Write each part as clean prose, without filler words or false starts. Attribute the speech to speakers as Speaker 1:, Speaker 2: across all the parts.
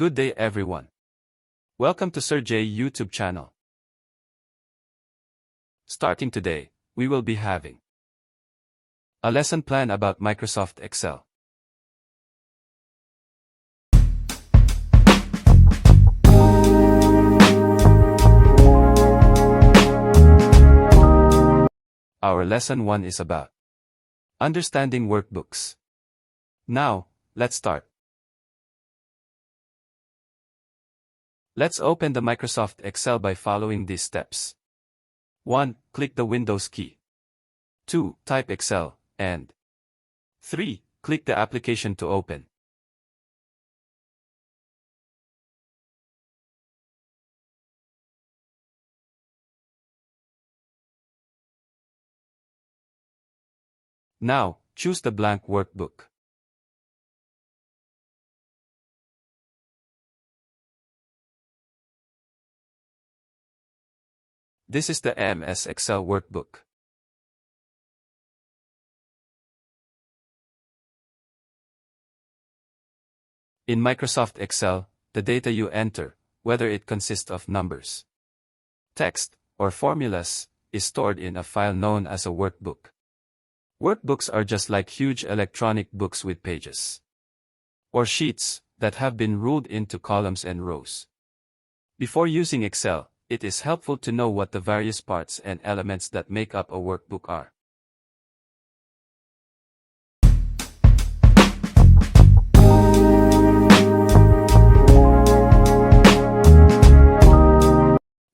Speaker 1: Good day everyone. Welcome to Sir J YouTube channel. Starting today, we will be having a lesson plan about Microsoft Excel. Our lesson 1 is about understanding workbooks. Now, let's start. Let's open the Microsoft Excel by following these steps. 1. Click the Windows key. 2. Type Excel, and 3. Click the application to open. Now, choose the blank workbook. This is the MS Excel workbook. In Microsoft Excel, the data you enter, whether it consists of numbers, text, or formulas, is stored in a file known as a workbook. Workbooks are just like huge electronic books with pages or sheets that have been ruled into columns and rows. Before using Excel, it is helpful to know what the various parts and elements that make up a workbook are.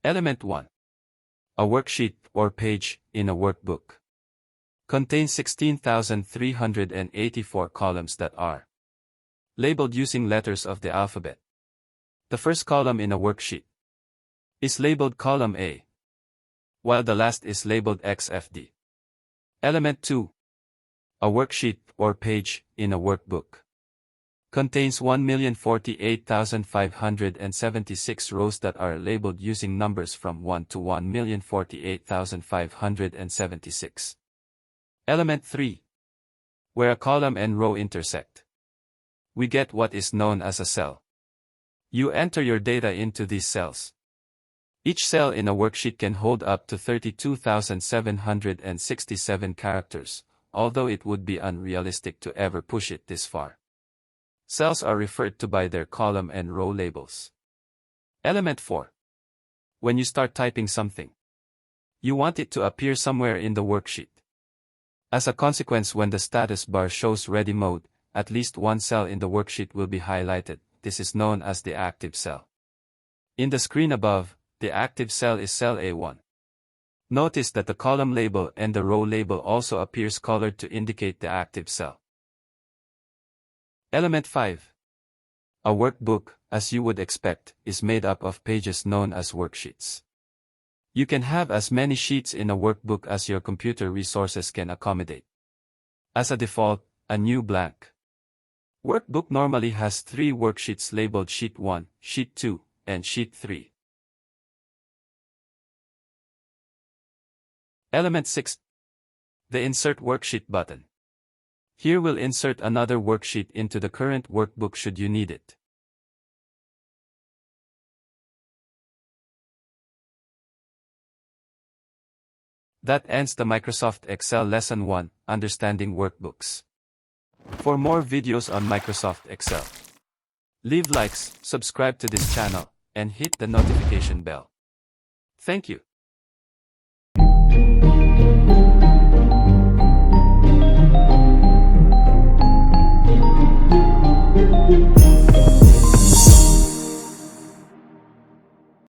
Speaker 1: Element 1. A worksheet or page in a workbook contains 16,384 columns that are labeled using letters of the alphabet. The first column in a worksheet is labeled column A, while the last is labeled XFD. Element 2. A worksheet or page in a workbook contains 1,048,576 rows that are labeled using numbers from 1 to 1,048,576. Element 3. Where a column and row intersect, we get what is known as a cell. You enter your data into these cells. Each cell in a worksheet can hold up to 32,767 characters, although it would be unrealistic to ever push it this far. Cells are referred to by their column and row labels. Element 4. When you start typing something, you want it to appear somewhere in the worksheet. As a consequence, when the status bar shows ready mode, at least one cell in the worksheet will be highlighted. This is known as the active cell. In the screen above, the active cell is cell A1. Notice that the column label and the row label also appears colored to indicate the active cell. Element 5. A workbook, as you would expect, is made up of pages known as worksheets. You can have as many sheets in a workbook as your computer resources can accommodate. As a default, a new blank workbook normally has 3 worksheets labeled Sheet 1, Sheet 2, and Sheet 3. Element 6. The Insert Worksheet button. Here we'll insert another worksheet into the current workbook should you need it. That ends the Microsoft Excel Lesson 1, Understanding Workbooks. For more videos on Microsoft Excel, leave likes, subscribe to this channel, and hit the notification bell. Thank you.